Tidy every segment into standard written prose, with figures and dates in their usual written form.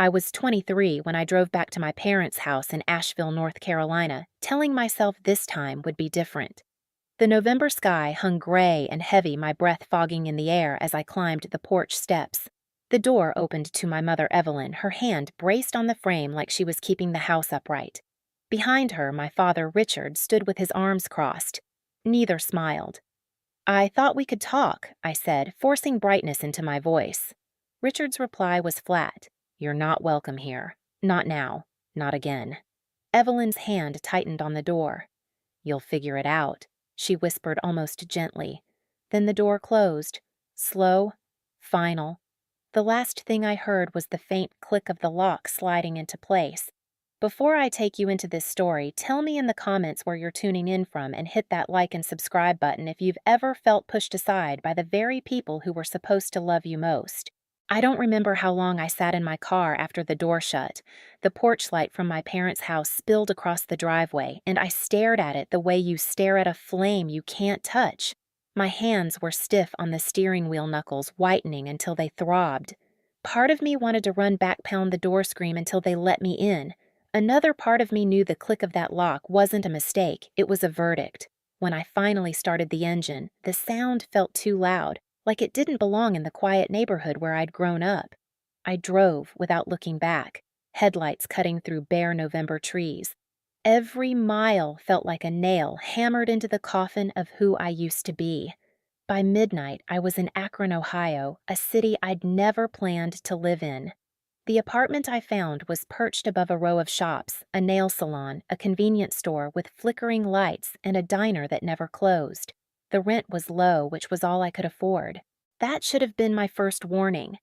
I was 23 when I drove back to my parents' house in Asheville, North Carolina, telling myself this time would be different. The November sky hung gray and heavy, my breath fogging in the air as I climbed the porch steps. The door opened to my mother Evelyn, her hand braced on the frame like she was keeping the house upright. Behind her, my father Richard stood with his arms crossed. Neither smiled. "I thought we could talk," I said, forcing brightness into my voice. Richard's reply was flat. "You're not welcome here. Not now. Not again." Evelyn's hand tightened on the door. "You'll figure it out," she whispered almost gently. Then the door closed. Slow, final. The last thing I heard was the faint click of the lock sliding into place. Before I take you into this story, tell me in the comments where you're tuning in from and hit that like and subscribe button if you've ever felt pushed aside by the very people who were supposed to love you most. I don't remember how long I sat in my car after the door shut. The porch light from my parents' house spilled across the driveway, and I stared at it the way you stare at a flame you can't touch. My hands were stiff on the steering wheel knuckles, whitening until they throbbed. Part of me wanted to run back, pound the door screen until they let me in. Another part of me knew the click of that lock wasn't a mistake, it was a verdict. When I finally started the engine, the sound felt too loud, like it didn't belong in the quiet neighborhood where I'd grown up. I drove without looking back, headlights cutting through bare November trees. Every mile felt like a nail hammered into the coffin of who I used to be. By midnight, I was in Akron, Ohio, a city I'd never planned to live in. The apartment I found was perched above a row of shops, a nail salon, a convenience store with flickering lights, and a diner that never closed. The rent was low, which was all I could afford. That should have been my first warning.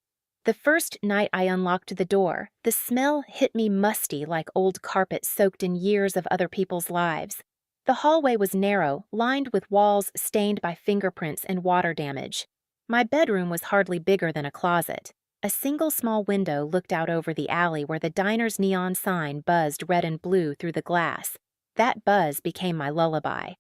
The first night I unlocked the door, the smell hit me musty like old carpet soaked in years of other people's lives. The hallway was narrow, lined with walls stained by fingerprints and water damage. My bedroom was hardly bigger than a closet. A single small window looked out over the alley where the diner's neon sign buzzed red and blue through the glass. That buzz became my lullaby.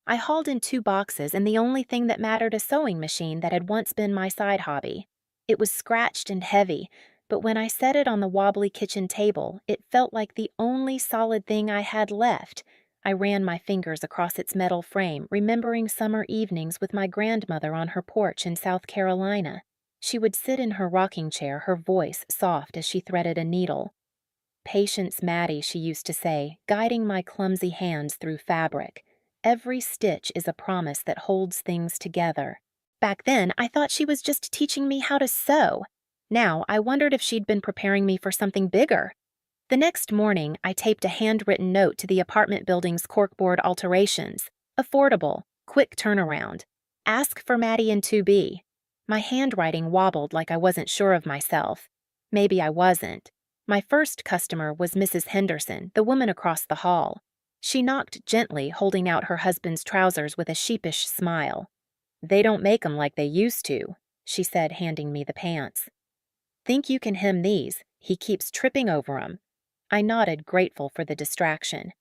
I hauled in 2 boxes and the only thing that mattered, a sewing machine that had once been my side hobby. It was scratched and heavy, but when I set it on the wobbly kitchen table, it felt like the only solid thing I had left. I ran my fingers across its metal frame, remembering summer evenings with my grandmother on her porch in South Carolina. She would sit in her rocking chair, her voice soft as she threaded a needle. "Patience, Maddie," she used to say, guiding my clumsy hands through fabric. "Every stitch is a promise that holds things together." Back then, I thought she was just teaching me how to sew. Now, I wondered if she'd been preparing me for something bigger. The next morning, I taped a handwritten note to the apartment building's corkboard alterations. Affordable, quick turnaround. Ask for Maddie in 2B. My handwriting wobbled like I wasn't sure of myself. Maybe I wasn't. My first customer was Mrs. Henderson, the woman across the hall. She knocked gently, holding out her husband's trousers with a sheepish smile. "They don't make 'em like they used to," she said, handing me the pants. "Think you can hem these? He keeps tripping over 'em." I nodded, grateful for the distraction.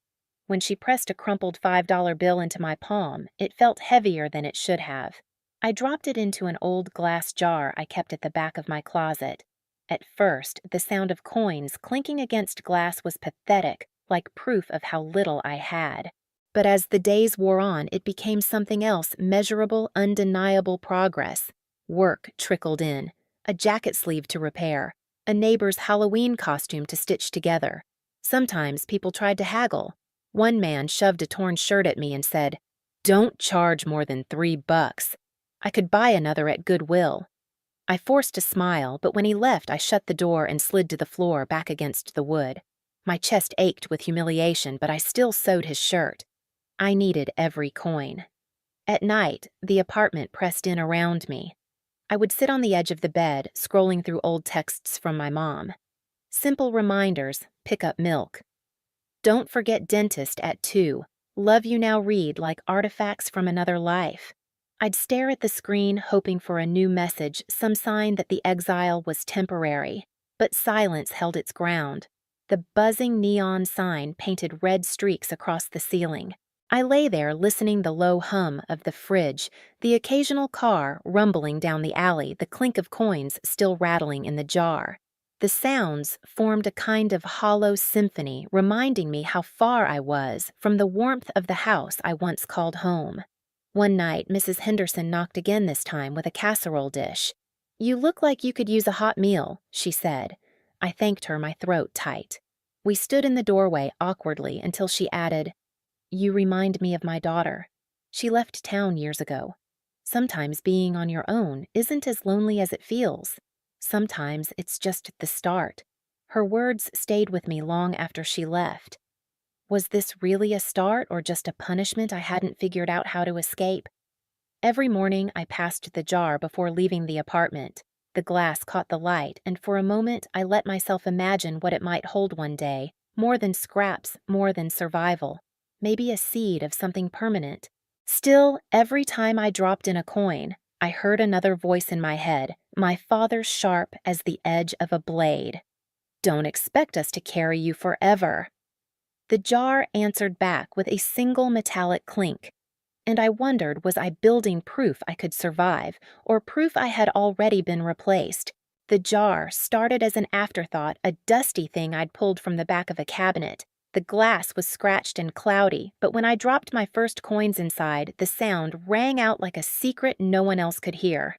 When she pressed a crumpled $5 bill into my palm, it felt heavier than it should have. I dropped it into an old glass jar I kept at the back of my closet. At first, the sound of coins clinking against glass was pathetic, like proof of how little I had. But as the days wore on, it became something else, measurable, undeniable progress. Work trickled in, a jacket sleeve to repair, a neighbor's Halloween costume to stitch together. Sometimes people tried to haggle. One man shoved a torn shirt at me and said, "Don't charge more than $3. I could buy another at Goodwill." I forced a smile, but when he left, I shut the door and slid to the floor back against the wood. My chest ached with humiliation, but I still sewed his shirt. I needed every coin. At night, the apartment pressed in around me. I would sit on the edge of the bed, scrolling through old texts from my mom. Simple reminders, pick up milk. Don't forget dentist at 2. Love you now read like artifacts from another life. I'd stare at the screen, hoping for a new message, some sign that the exile was temporary. But silence held its ground. The buzzing neon sign painted red streaks across the ceiling. I lay there listening the low hum of the fridge, the occasional car rumbling down the alley, the clink of coins still rattling in the jar. The sounds formed a kind of hollow symphony, reminding me how far I was from the warmth of the house I once called home. One night, Mrs. Henderson knocked again, this time with a casserole dish. "You look like you could use a hot meal," she said. I thanked her, my throat tight. We stood in the doorway awkwardly until she added, "You remind me of my daughter. She left town years ago. Sometimes being on your own isn't as lonely as it feels. Sometimes it's just the start." Her words stayed with me long after she left. Was this really a start or just a punishment I hadn't figured out how to escape? Every morning I passed the jar before leaving the apartment. The glass caught the light, and for a moment I let myself imagine what it might hold one day, more than scraps, more than survival. Maybe a seed of something permanent. Still, every time I dropped in a coin, I heard another voice in my head, my father's, sharp as the edge of a blade. "Don't expect us to carry you forever." The jar answered back with a single metallic clink, and I wondered, was I building proof I could survive, or proof I had already been replaced? The jar started as an afterthought, a dusty thing I'd pulled from the back of a cabinet. The glass was scratched and cloudy, but when I dropped my first coins inside, the sound rang out like a secret no one else could hear.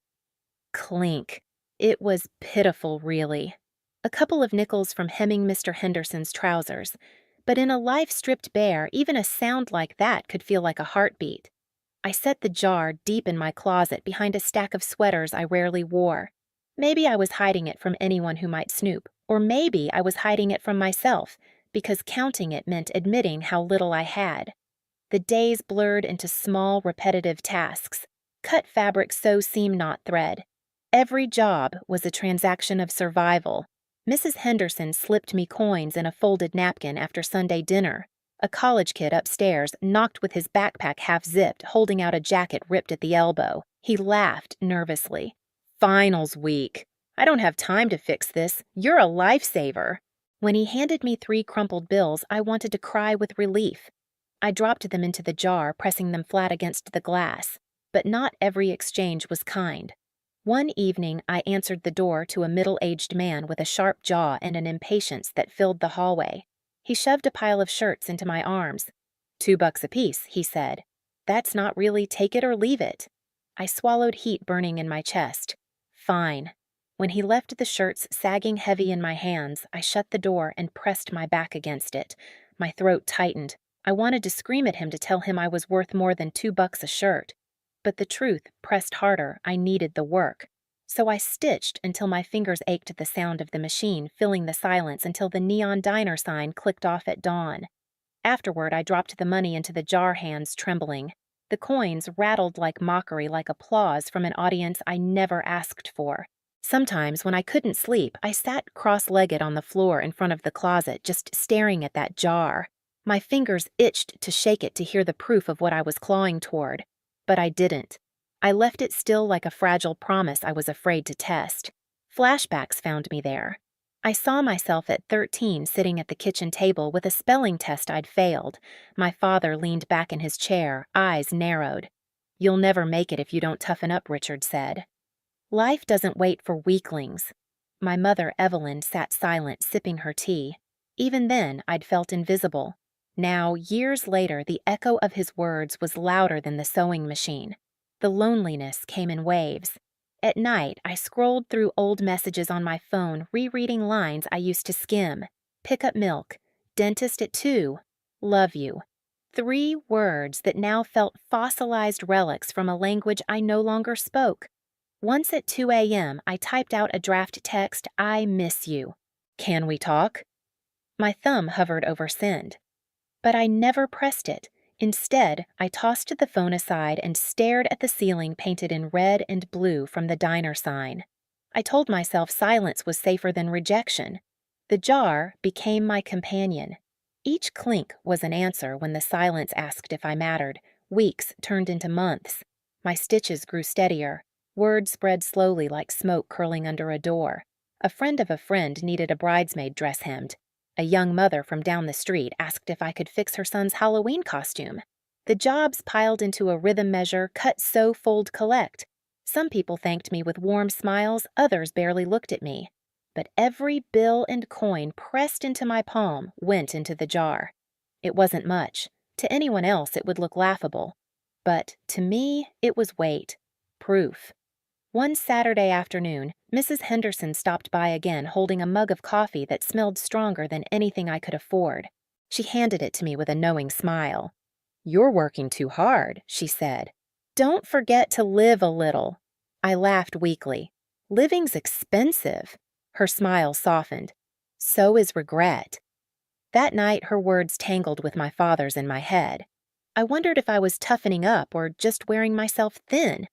Clink. It was pitiful, really. A couple of nickels from hemming Mr. Henderson's trousers. But in a life stripped bare, even a sound like that could feel like a heartbeat. I set the jar deep in my closet behind a stack of sweaters I rarely wore. Maybe I was hiding it from anyone who might snoop, or maybe I was hiding it from myself, because counting it meant admitting how little I had. The days blurred into small, repetitive tasks. Cut fabric, sew seam, knot thread. Every job was a transaction of survival. Mrs. Henderson slipped me coins in a folded napkin after Sunday dinner. A college kid upstairs knocked with his backpack half-zipped, holding out a jacket ripped at the elbow. He laughed nervously. "Finals week. I don't have time to fix this. You're a lifesaver." When he handed me 3 crumpled bills, I wanted to cry with relief. I dropped them into the jar, pressing them flat against the glass. But not every exchange was kind. One evening, I answered the door to a middle-aged man with a sharp jaw and an impatience that filled the hallway. He shoved a pile of shirts into my arms. $2 apiece, he said. "That's not really take it or leave it." I swallowed heat burning in my chest. Fine. When he left the shirts sagging heavy in my hands, I shut the door and pressed my back against it. My throat tightened. I wanted to scream at him to tell him I was worth more than $2 a shirt. But the truth pressed harder. I needed the work. So I stitched until my fingers ached at the sound of the machine, filling the silence until the neon diner sign clicked off at dawn. Afterward, I dropped the money into the jar, hands trembling. The coins rattled like mockery, like applause from an audience I never asked for. Sometimes, when I couldn't sleep, I sat cross-legged on the floor in front of the closet, just staring at that jar. My fingers itched to shake it to hear the proof of what I was clawing toward. But I didn't. I left it still like a fragile promise I was afraid to test. Flashbacks found me there. I saw myself at 13 sitting at the kitchen table with a spelling test I'd failed. My father leaned back in his chair, eyes narrowed. "You'll never make it if you don't toughen up," Richard said. Life doesn't wait for weaklings. My mother, Evelyn, sat silent, sipping her tea. Even then, I'd felt invisible. Now, years later, the echo of his words was louder than the sewing machine. The loneliness came in waves. At night, I scrolled through old messages on my phone, rereading lines I used to skim. "Pick up milk. Dentist at 2. Love you." 3 words that now felt fossilized relics from a language I no longer spoke. Once at 2 a.m., I typed out a draft text, "I miss you. Can we talk?" My thumb hovered over send. But I never pressed it. Instead, I tossed the phone aside and stared at the ceiling painted in red and blue from the diner sign. I told myself silence was safer than rejection. The jar became my companion. Each clink was an answer when the silence asked if I mattered. Weeks turned into months. My stitches grew steadier. Words spread slowly like smoke curling under a door. A friend of a friend needed a bridesmaid dress hemmed. A young mother from down the street asked if I could fix her son's Halloween costume. The jobs piled into a rhythm measure, cut, sew, fold, collect. Some people thanked me with warm smiles, others barely looked at me. but every bill and coin pressed into my palm went into the jar. It wasn't much. To anyone else, it would look laughable. But to me, it was weight. Proof. One Saturday afternoon, Mrs. Henderson stopped by again holding a mug of coffee that smelled stronger than anything I could afford. She handed it to me with a knowing smile. "You're working too hard," she said. "Don't forget to live a little." I laughed weakly. "Living's expensive." Her smile softened. "So is regret." That night, her words tangled with my father's in my head. I wondered if I was toughening up or just wearing myself thin.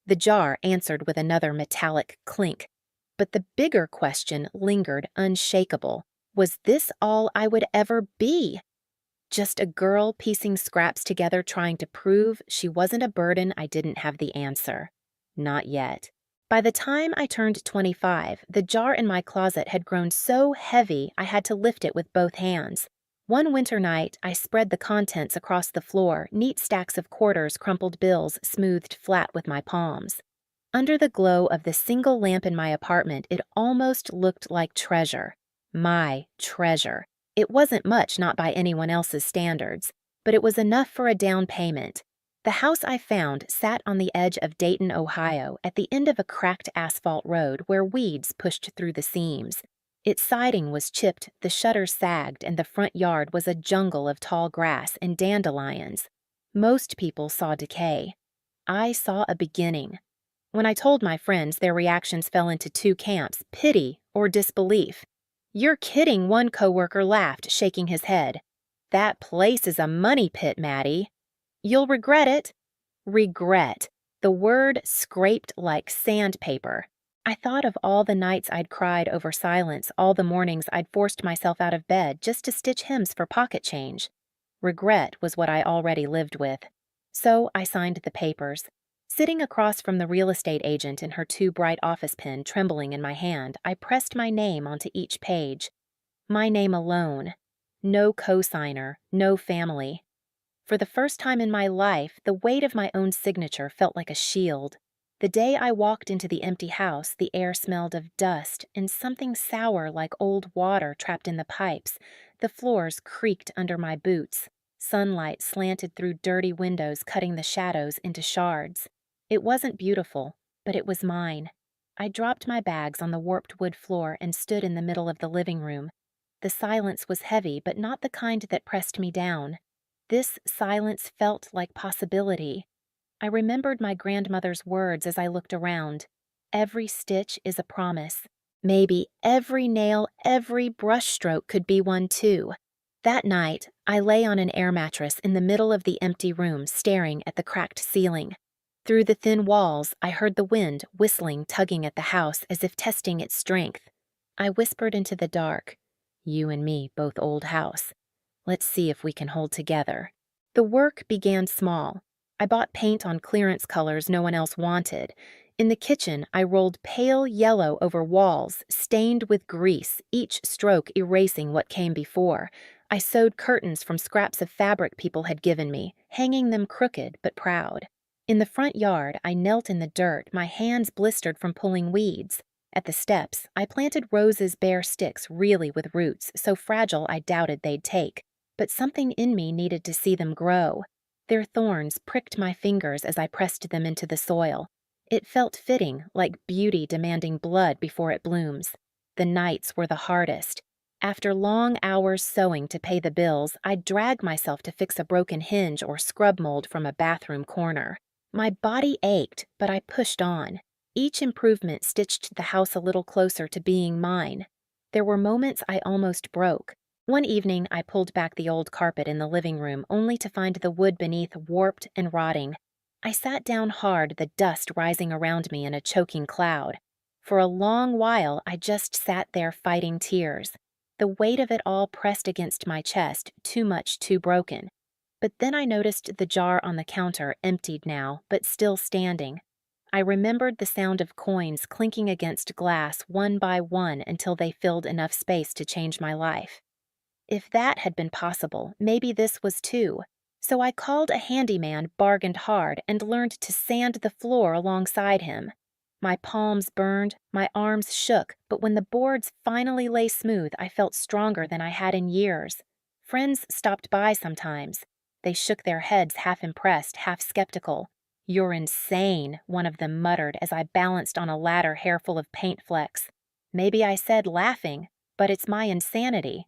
The jar answered with another metallic clink. But the bigger question lingered unshakable. Was this all I would ever be? Just a girl piecing scraps together trying to prove she wasn't a burden I didn't have the answer. Not yet. By the time I turned 25, the jar in my closet had grown so heavy I had to lift it with both hands. One winter night, I spread the contents across the floor, neat stacks of quarters, crumpled bills smoothed flat with my palms. Under the glow of the single lamp in my apartment, it almost looked like treasure. My treasure. It wasn't much, not by anyone else's standards, but it was enough for a down payment. The house I found sat on the edge of Dayton, Ohio, at the end of a cracked asphalt road where weeds pushed through the seams. Its siding was chipped, the shutters sagged, and the front yard was a jungle of tall grass and dandelions. Most people saw decay. I saw a beginning. When I told my friends, their reactions fell into two camps: pity or disbelief. "You're kidding," one coworker laughed, shaking his head. "That place is a money pit, Maddie." "You'll regret it." Regret. The word scraped like sandpaper. I thought of all the nights I'd cried over silence, all the mornings I'd forced myself out of bed just to stitch hems for pocket change. Regret was what I already lived with. So I signed the papers. Sitting across from the real estate agent in her too bright office pen trembling in my hand, I pressed my name onto each page. My name alone. No co-signer, no family. For the first time in my life, the weight of my own signature felt like a shield. The day I walked into the empty house, the air smelled of dust and something sour like old water trapped in the pipes. The floors creaked under my boots. Sunlight slanted through dirty windows, cutting the shadows into shards. It wasn't beautiful, but it was mine. I dropped my bags on the warped wood floor and stood in the middle of the living room. The silence was heavy, but not the kind that pressed me down. This silence felt like possibility. I remembered my grandmother's words as I looked around. Every stitch is a promise. Maybe every nail, every brushstroke could be one too. That night, I lay on an air mattress in the middle of the empty room, staring at the cracked ceiling. Through the thin walls, I heard the wind whistling, tugging at the house as if testing its strength. I whispered into the dark, "You and me, both old house. Let's see if we can hold together." The work began small. I bought paint on clearance colors no one else wanted. In the kitchen, I rolled pale yellow over walls, stained with grease, each stroke erasing what came before. I sewed curtains from scraps of fabric people had given me, hanging them crooked but proud. In the front yard, I knelt in the dirt, my hands blistered from pulling weeds. At the steps, I planted roses' bare sticks, really with roots, so fragile I doubted they'd take. But something in me needed to see them grow. Their thorns pricked my fingers as I pressed them into the soil. It felt fitting, like beauty demanding blood before it blooms. The nights were the hardest. After long hours sewing to pay the bills, I'd drag myself to fix a broken hinge or scrub mold from a bathroom corner. My body ached, but I pushed on. Each improvement stitched the house a little closer to being mine. There were moments I almost broke. One evening, I pulled back the old carpet in the living room, only to find the wood beneath warped and rotting. I sat down hard, the dust rising around me in a choking cloud. For a long while, I just sat there fighting tears. The weight of it all pressed against my chest, too much, too broken. But then I noticed the jar on the counter, emptied now, but still standing. I remembered the sound of coins clinking against glass one by one until they filled enough space to change my life. If that had been possible, maybe this was too. So I called a handyman, bargained hard, and learned to sand the floor alongside him. My palms burned, my arms shook, but when the boards finally lay smooth, I felt stronger than I had in years. Friends stopped by sometimes. They shook their heads, half impressed, half skeptical. "You're insane," one of them muttered as I balanced on a ladder hair full of paint flecks. Maybe I said laughing, but it's my insanity.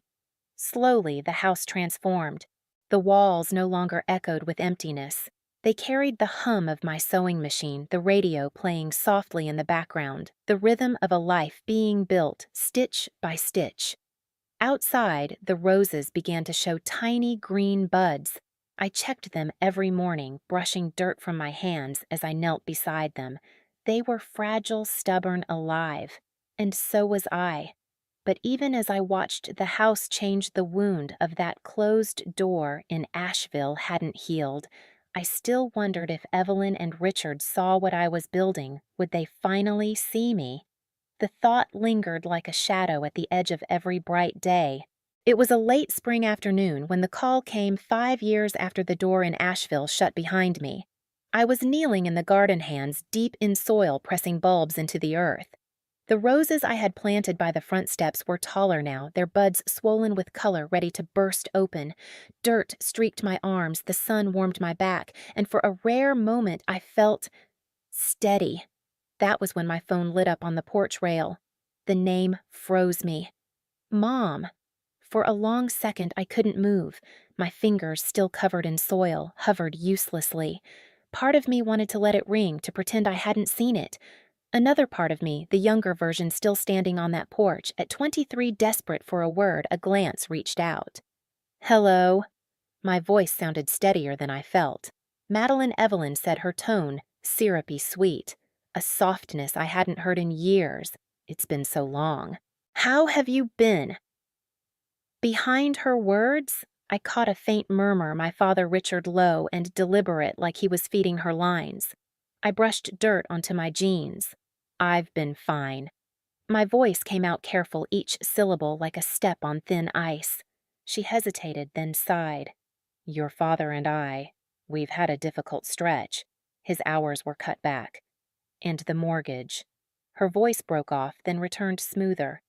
Slowly, the house transformed. The walls no longer echoed with emptiness. They carried the hum of my sewing machine, the radio playing softly in the background, the rhythm of a life being built, stitch by stitch. Outside, the roses began to show tiny green buds. I checked them every morning, brushing dirt from my hands as I knelt beside them. They were fragile, stubborn, alive. And so was I. But even as I watched the house change, the wound of that closed door in Asheville hadn't healed. I still wondered if Evelyn and Richard saw what I was building. Would they finally see me? The thought lingered like a shadow at the edge of every bright day. It was a late spring afternoon when the call came 5 years after the door in Asheville shut behind me. I was kneeling in the garden, hands deep in soil, pressing bulbs into the earth. The roses I had planted by the front steps were taller now, their buds swollen with color, ready to burst open. Dirt streaked my arms, the sun warmed my back, and for a rare moment I felt steady. That was when my phone lit up on the porch rail. The name froze me. Mom. For a long second I couldn't move. My fingers, still covered in soil, hovered uselessly. Part of me wanted to let it ring, to pretend I hadn't seen it. Another part of me, the younger version still standing on that porch, at 23 desperate for a word, a glance reached out. "Hello." My voice sounded steadier than I felt. Madeline Evelyn said, her tone syrupy sweet, a softness I hadn't heard in years. It's been so long. "How have you been?" Behind her words, I caught a faint murmur, my father Richard low and deliberate, like he was feeding her lines. I brushed dirt onto my jeans. "I've been fine." My voice came out careful, each syllable like a step on thin ice. She hesitated, then sighed. "Your father and we've had a difficult stretch. His hours were cut back. And the mortgage." Her voice broke off, then returned smoother.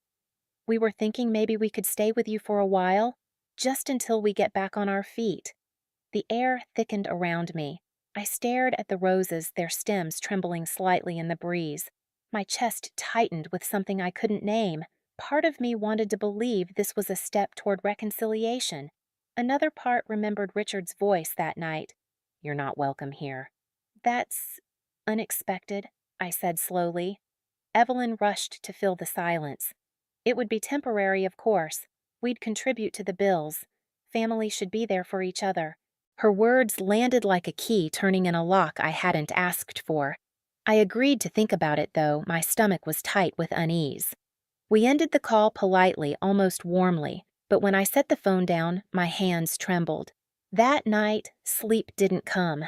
"We were thinking maybe we could stay with you for a while, just until we get back on our feet." The air thickened around me. I stared at the roses, their stems trembling slightly in the breeze. My chest tightened with something I couldn't name. Part of me wanted to believe this was a step toward reconciliation. Another part remembered Richard's voice that night. "You're not welcome here." "That's unexpected," I said slowly. Evelyn rushed to fill the silence. "It would be temporary, of course. We'd contribute to the bills. Family should be there for each other." Her words landed like a key turning in a lock I hadn't asked for. I agreed to think about it, though my stomach was tight with unease. We ended the call politely, almost warmly, but when I set the phone down, my hands trembled. That night, sleep didn't come.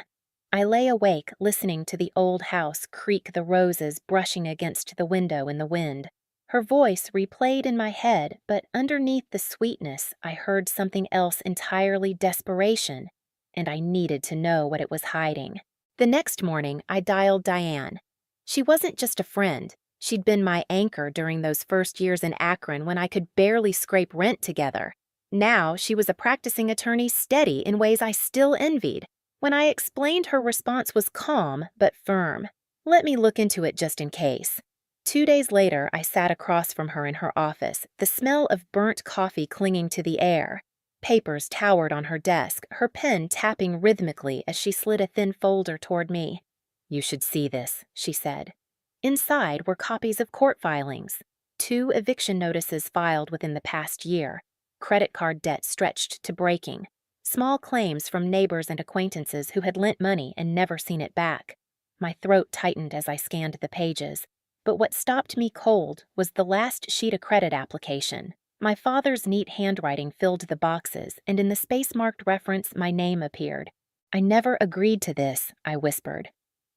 I lay awake, listening to the old house creak, the roses brushing against the window in the wind. Her voice replayed in my head, but underneath the sweetness, I heard something else entirely: desperation. And I needed to know what it was hiding. The next morning, I dialed Diane. She wasn't just a friend. She'd been my anchor during those first years in Akron when I could barely scrape rent together. Now she was a practicing attorney, steady in ways I still envied. When I explained, her response was calm but firm. "Let me look into it just in case." 2 days later, I sat across from her in her office, the smell of burnt coffee clinging to the air. Papers towered on her desk, her pen tapping rhythmically as she slid a thin folder toward me. "You should see this," she said. Inside were copies of court filings. 2 eviction notices filed within the past year. Credit card debt stretched to breaking. Small claims from neighbors and acquaintances who had lent money and never seen it back. My throat tightened as I scanned the pages. But what stopped me cold was the last sheet of credit application. My father's neat handwriting filled the boxes, and in the space-marked reference, my name appeared. "I never agreed to this," I whispered.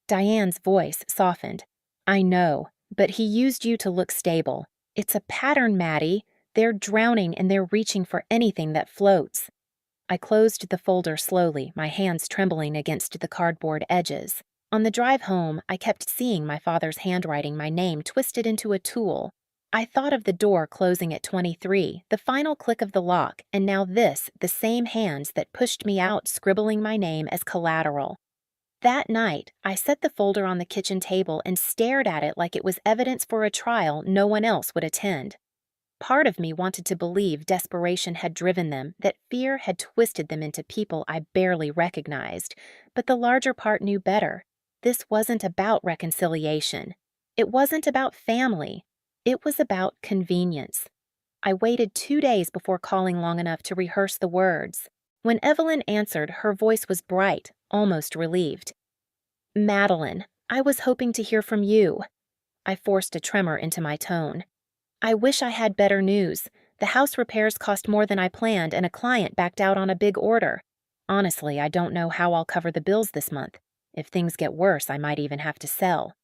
Diane's voice softened. "I know, but he used you to look stable. It's a pattern, Maddie. They're drowning and they're reaching for anything that floats." I closed the folder slowly, my hands trembling against the cardboard edges. On the drive home, I kept seeing my father's handwriting, my name twisted into a tool. I thought of the door closing at 23, the final click of the lock, and now this, the same hands that pushed me out scribbling my name as collateral. That night, I set the folder on the kitchen table and stared at it like it was evidence for a trial no one else would attend. Part of me wanted to believe desperation had driven them, that fear had twisted them into people I barely recognized, but the larger part knew better. This wasn't about reconciliation. It wasn't about family. It was about convenience. I waited 2 days before calling long enough to rehearse the words. When Evelyn answered, her voice was bright, almost relieved. "Madeline, I was hoping to hear from you." I forced a tremor into my tone. "I wish I had better news. The house repairs cost more than I planned, and a client backed out on a big order. Honestly, I don't know how I'll cover the bills this month. If things get worse, I might even have to sell."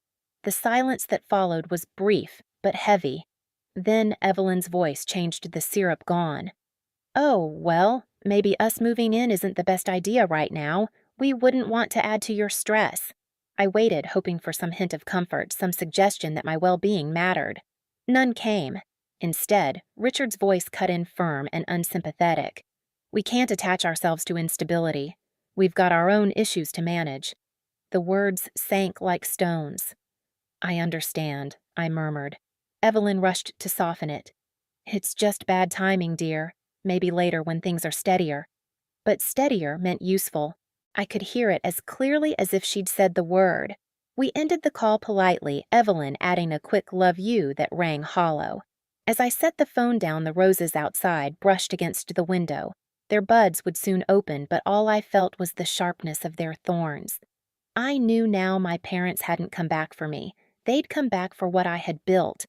The silence that followed was brief, but heavy. Then Evelyn's voice changed to the syrup gone. "Oh, well, maybe us moving in isn't the best idea right now. We wouldn't want to add to your stress." I waited, hoping for some hint of comfort, some suggestion that my well-being mattered. None came. Instead, Richard's voice cut in firm and unsympathetic. "We can't attach ourselves to instability. We've got our own issues to manage." The words sank like stones. "I understand," I murmured. Evelyn rushed to soften it. "It's just bad timing, dear. Maybe later when things are steadier." But steadier meant useful. I could hear it as clearly as if she'd said the word. We ended the call politely, Evelyn adding a quick "love you" that rang hollow. As I set the phone down, the roses outside brushed against the window. Their buds would soon open, but all I felt was the sharpness of their thorns. I knew now my parents hadn't come back for me. They'd come back for what I had built.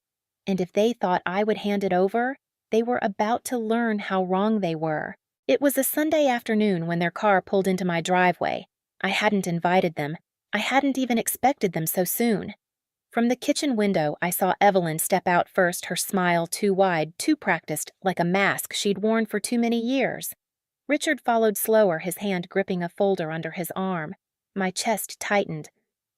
And if they thought I would hand it over, they were about to learn how wrong they were. It was a Sunday afternoon when their car pulled into my driveway. I hadn't invited them. I hadn't even expected them so soon. From the kitchen window, I saw Evelyn step out first, her smile too wide, too practiced, like a mask she'd worn for too many years. Richard followed slower, his hand gripping a folder under his arm. My chest tightened.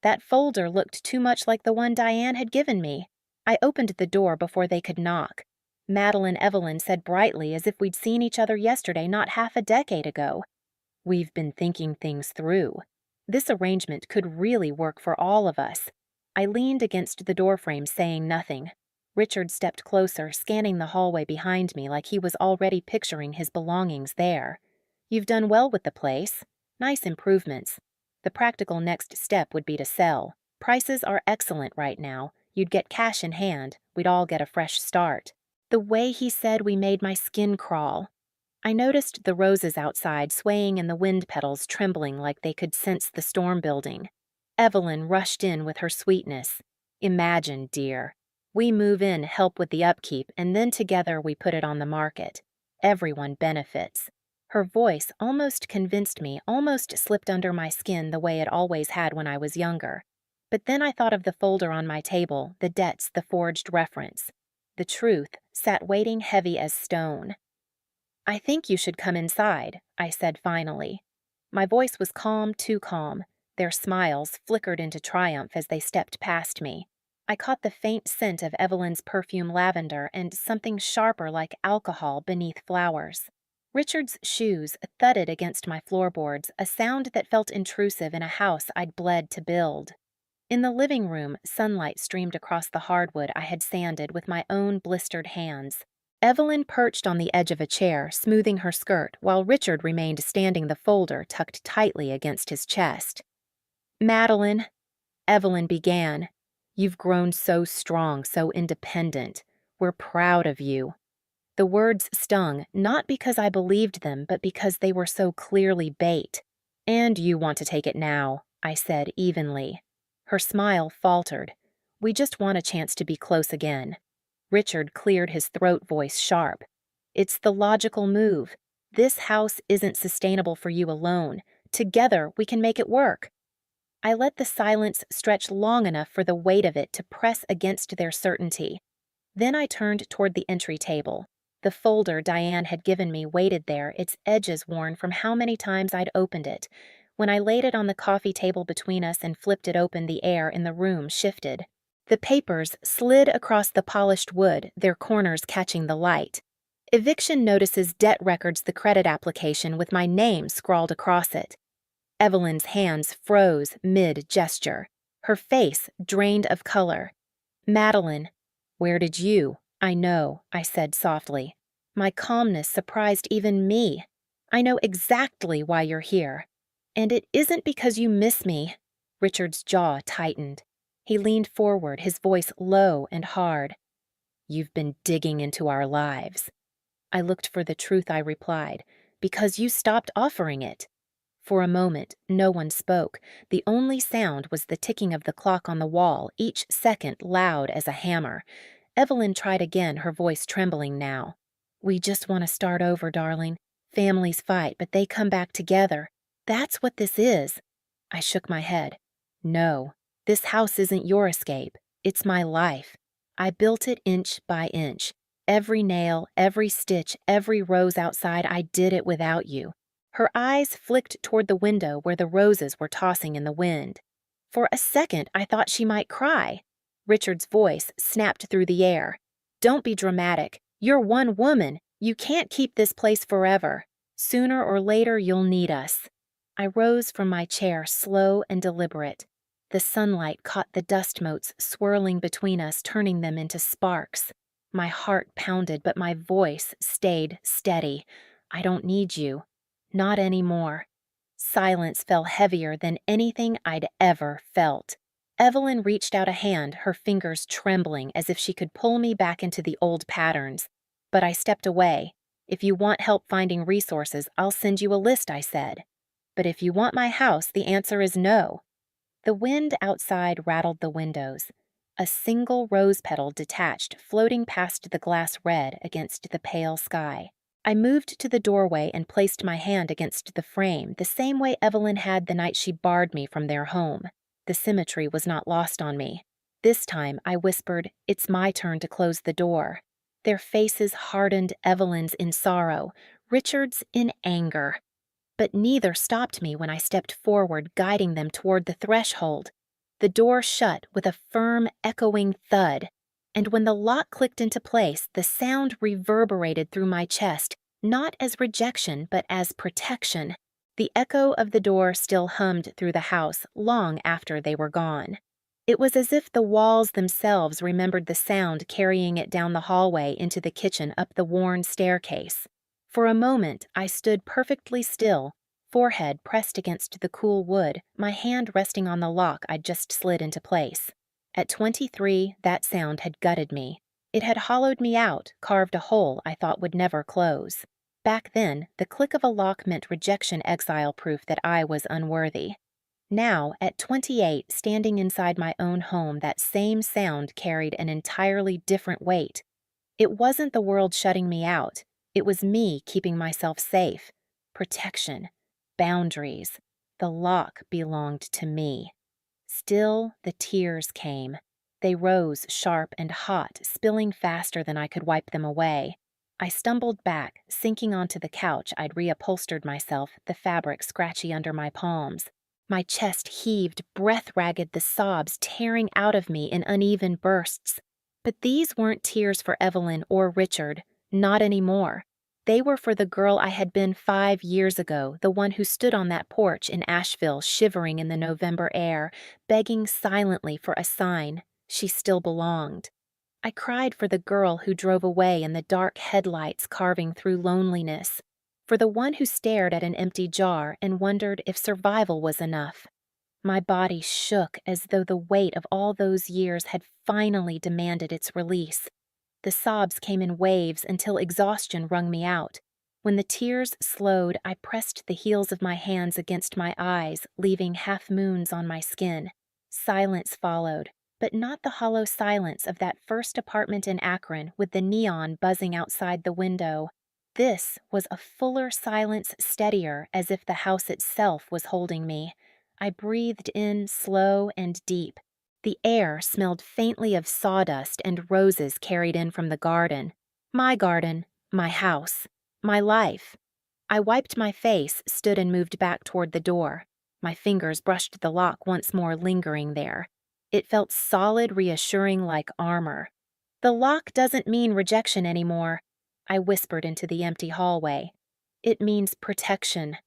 That folder looked too much like the one Diane had given me. I opened the door before they could knock. Madeline Evelyn said brightly, as if we'd seen each other yesterday, not half a decade ago. "We've been thinking things through. This arrangement could really work for all of us." I leaned against the doorframe, saying nothing. Richard stepped closer, scanning the hallway behind me like he was already picturing his belongings there. "You've done well with the place. Nice improvements. The practical next step would be to sell. Prices are excellent right now. You'd get cash in hand. We'd all get a fresh start." The way he said we made my skin crawl. I noticed the roses outside swaying and the wind petals trembling like they could sense the storm building. Evelyn rushed in with her sweetness. "Imagine, dear. We move in, help with the upkeep, and then together we put it on the market. Everyone benefits." Her voice almost convinced me, almost slipped under my skin the way it always had when I was younger. But then I thought of the folder on my table, the debts, the forged reference. The truth sat waiting heavy as stone. "I think you should come inside," I said finally. My voice was calm, too calm. Their smiles flickered into triumph as they stepped past me. I caught the faint scent of Evelyn's perfume lavender and something sharper like alcohol beneath flowers. Richard's shoes thudded against my floorboards, a sound that felt intrusive in a house I'd bled to build. In the living room, sunlight streamed across the hardwood I had sanded with my own blistered hands. Evelyn perched on the edge of a chair, smoothing her skirt, while Richard remained standing, the folder tucked tightly against his chest. "Madeline," Evelyn began, "you've grown so strong, so independent. We're proud of you." The words stung, not because I believed them, but because they were so clearly bait. "And you want to take it now," I said evenly. Her smile faltered. "We just want a chance to be close again." Richard cleared his throat, voice sharp. "It's the logical move. This house isn't sustainable for you alone. Together, we can make it work." I let the silence stretch long enough for the weight of it to press against their certainty. Then I turned toward the entry table. The folder Diane had given me waited there, its edges worn from how many times I'd opened it. When I laid it on the coffee table between us and flipped it open, the air in the room shifted. The papers slid across the polished wood, their corners catching the light. Eviction notices, debt records, the credit application with my name scrawled across it. Evelyn's hands froze mid-gesture, her face drained of color. Madeline, where did you? I know, I said softly. My calmness surprised even me. I know exactly why you're here. And it isn't because you miss me. Richard's jaw tightened. He leaned forward, his voice low and hard. You've been digging into our lives. I looked for the truth, I replied, because you stopped offering it. For a moment, no one spoke. The only sound was the ticking of the clock on the wall, each second loud as a hammer. Evelyn tried again, her voice trembling now. We just want to start over, darling. Families fight, but they come back together. That's what this is. I shook my head. No, this house isn't your escape. It's my life. I built it inch by inch. Every nail, every stitch, every rose outside, I did it without you. Her eyes flicked toward the window where the roses were tossing in the wind. For a second, I thought she might cry. Richard's voice snapped through the air. Don't be dramatic. You're one woman. You can't keep this place forever. Sooner or later, you'll need us. I rose from my chair, slow and deliberate. The sunlight caught the dust motes swirling between us, turning them into sparks. My heart pounded, but my voice stayed steady. I don't need you. Not anymore. Silence fell heavier than anything I'd ever felt. Evelyn reached out a hand, her fingers trembling as if she could pull me back into the old patterns. But I stepped away. If you want help finding resources, I'll send you a list, I said. But if you want my house, the answer is no. The wind outside rattled the windows. A single rose petal detached, floating past the glass red against the pale sky. I moved to the doorway and placed my hand against the frame, the same way Evelyn had the night she barred me from their home. The symmetry was not lost on me. This time, I whispered, it's my turn to close the door. Their faces hardened, Evelyn's in sorrow, Richard's in anger. But neither stopped me when I stepped forward, guiding them toward the threshold. The door shut with a firm, echoing thud, and when the lock clicked into place, the sound reverberated through my chest, not as rejection, but as protection. The echo of the door still hummed through the house long after they were gone. It was as if the walls themselves remembered the sound, carrying it down the hallway into the kitchen, up the worn staircase. For a moment, I stood perfectly still, forehead pressed against the cool wood, my hand resting on the lock I'd just slid into place. At 23, that sound had gutted me. It had hollowed me out, carved a hole I thought would never close. Back then, the click of a lock meant rejection, exile, proof that I was unworthy. Now, at 28, standing inside my own home, that same sound carried an entirely different weight. It wasn't the world shutting me out. It was me keeping myself safe. Protection. Boundaries. The lock belonged to me. Still, the tears came. They rose sharp and hot, spilling faster than I could wipe them away. I stumbled back, sinking onto the couch. I'd reupholstered myself, the fabric scratchy under my palms. My chest heaved, breath-ragged, the sobs tearing out of me in uneven bursts. But these weren't tears for Evelyn or Richard. Not anymore. They were for the girl I had been 5 years ago, the one who stood on that porch in Asheville, shivering in the November air, begging silently for a sign she still belonged. I cried for the girl who drove away in the dark headlights carving through loneliness, for the one who stared at an empty jar and wondered if survival was enough. My body shook as though the weight of all those years had finally demanded its release. The sobs came in waves until exhaustion wrung me out. When the tears slowed, I pressed the heels of my hands against my eyes, leaving half-moons on my skin. Silence followed, but not the hollow silence of that first apartment in Akron with the neon buzzing outside the window. This was a fuller silence, steadier, as if the house itself was holding me. I breathed in slow and deep. The air smelled faintly of sawdust and roses carried in from the garden. My garden, my house, my life. I wiped my face, stood and moved back toward the door. My fingers brushed the lock once more, lingering there. It felt solid, reassuring, like armor. "The lock doesn't mean rejection anymore," I whispered into the empty hallway. "It means protection."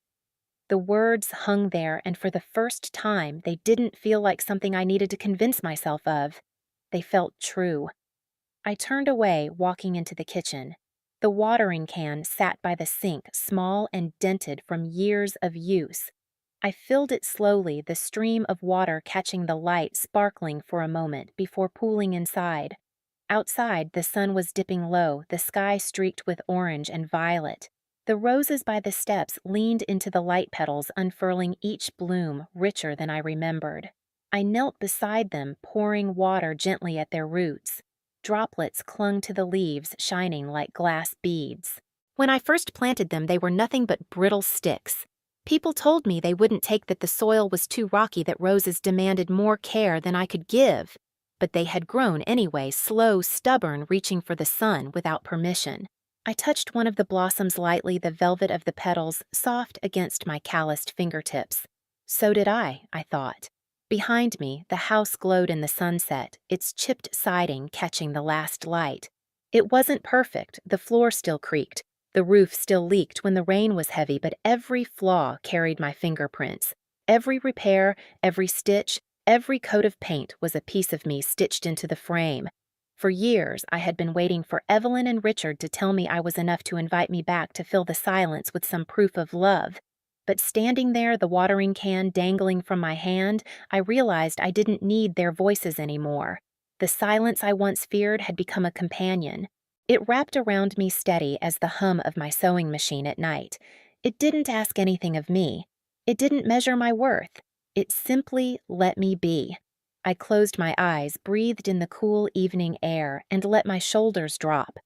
The words hung there, and for the first time, they didn't feel like something I needed to convince myself of. They felt true. I turned away, walking into the kitchen. The watering can sat by the sink, small and dented from years of use. I filled it slowly, the stream of water catching the light, sparkling for a moment before pooling inside. Outside, the sun was dipping low, the sky streaked with orange and violet. The roses by the steps leaned into the light petals, unfurling each bloom richer than I remembered. I knelt beside them, pouring water gently at their roots. Droplets clung to the leaves, shining like glass beads. When I first planted them, they were nothing but brittle sticks. People told me they wouldn't take, that the soil was too rocky, that roses demanded more care than I could give. But they had grown anyway, slow, stubborn, reaching for the sun without permission. I touched one of the blossoms lightly, the velvet of the petals soft against my calloused fingertips. So did I thought. Behind me, the house glowed in the sunset, its chipped siding catching the last light. It wasn't perfect, the floor still creaked, the roof still leaked when the rain was heavy, but every flaw carried my fingerprints. Every repair, every stitch, every coat of paint was a piece of me stitched into the frame. For years, I had been waiting for Evelyn and Richard to tell me I was enough to invite me back to fill the silence with some proof of love. But standing there, the watering can dangling from my hand, I realized I didn't need their voices anymore. The silence I once feared had become a companion. It wrapped around me steady as the hum of my sewing machine at night. It didn't ask anything of me. It didn't measure my worth. It simply let me be. I closed my eyes, breathed in the cool evening air, and let my shoulders drop.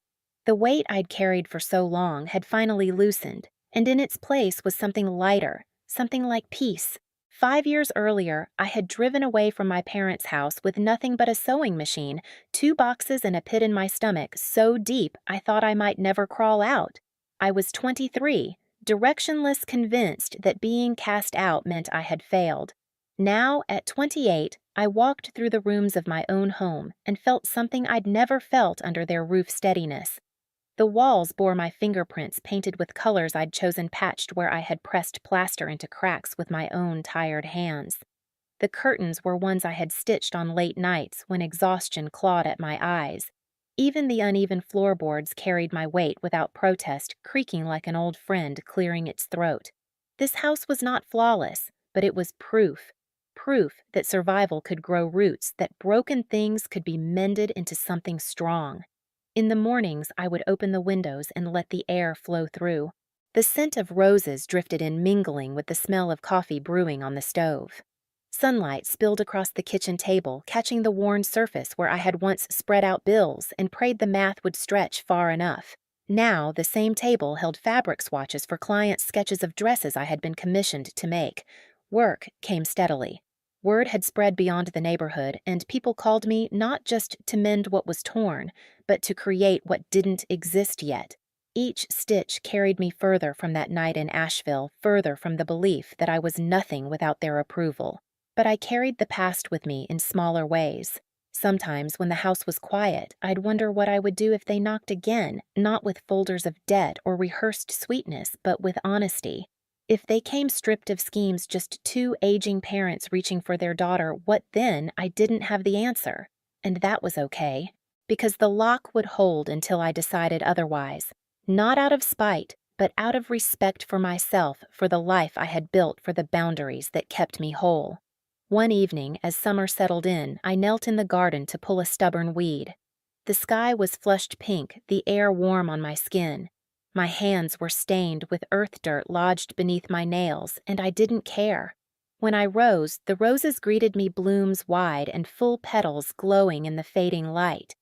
The weight I'd carried for so long had finally loosened, and in its place was something lighter, something like peace. 5 years earlier, I had driven away from my parents' house with nothing but a sewing machine, 2 boxes, and a pit in my stomach so deep I thought I might never crawl out. I was 23, directionless, convinced that being cast out meant I had failed. Now, at 28, I walked through the rooms of my own home and felt something I'd never felt under their roof steadiness. The walls bore my fingerprints, painted with colors I'd chosen, patched where I had pressed plaster into cracks with my own tired hands. The curtains were ones I had stitched on late nights when exhaustion clawed at my eyes. Even the uneven floorboards carried my weight without protest, creaking like an old friend clearing its throat. This house was not flawless, but it was proof. Proof that survival could grow roots, that broken things could be mended into something strong. In the mornings, I would open the windows and let the air flow through. The scent of roses drifted in, mingling with the smell of coffee brewing on the stove. Sunlight spilled across the kitchen table, catching the worn surface where I had once spread out bills and prayed the math would stretch far enough. Now, the same table held fabric swatches for clients' sketches of dresses I had been commissioned to make. Work came steadily. Word had spread beyond the neighborhood, and people called me not just to mend what was torn, but to create what didn't exist yet. Each stitch carried me further from that night in Asheville, further from the belief that I was nothing without their approval. But I carried the past with me in smaller ways. Sometimes, when the house was quiet, I'd wonder what I would do if they knocked again, not with folders of debt or rehearsed sweetness, but with honesty. If they came stripped of schemes, just 2 aging parents reaching for their daughter, what then? I didn't have the answer. And that was okay, because the lock would hold until I decided otherwise. Not out of spite, but out of respect for myself, for the life I had built, for the boundaries that kept me whole. One evening, as summer settled in, I knelt in the garden to pull a stubborn weed. The sky was flushed pink, the air warm on my skin. My hands were stained with earth dirt lodged beneath my nails, and I didn't care. When I rose, the roses greeted me, blooms wide and full petals glowing in the fading light.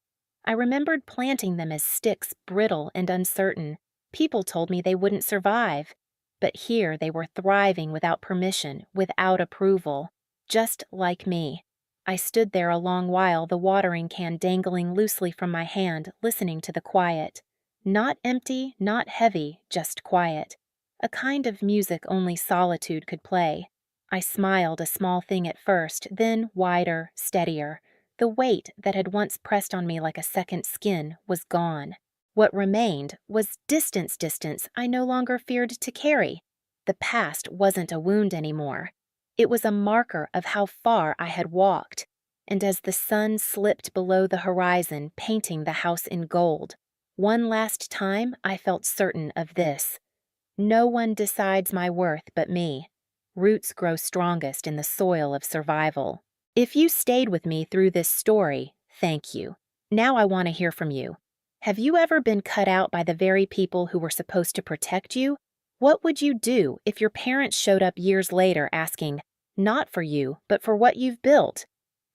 I remembered planting them as sticks, brittle and uncertain. People told me they wouldn't survive. But here they were, thriving without permission, without approval. Just like me. I stood there a long while, the watering can dangling loosely from my hand, listening to the quiet. Not empty, not heavy, just quiet. A kind of music only solitude could play. I smiled, a small thing at first, then wider, steadier. The weight that had once pressed on me like a second skin was gone. What remained was distance I no longer feared to carry. The past wasn't a wound anymore. It was a marker of how far I had walked. And as the sun slipped below the horizon, painting the house in gold, one last time I felt certain of this. No one decides my worth but me. Roots grow strongest in the soil of survival. If you stayed with me through this story, thank you. Now I want to hear from you. Have you ever been cut out by the very people who were supposed to protect you? What would you do if your parents showed up years later asking, not for you, but for what you've built?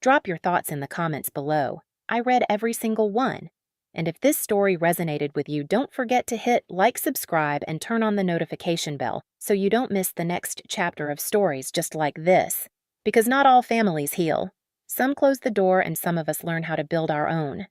Drop your thoughts in the comments below. I read every single one. And if this story resonated with you, don't forget to hit like, subscribe, and turn on the notification bell so you don't miss the next chapter of stories just like this. Because not all families heal. Some close the door and some of us learn how to build our own.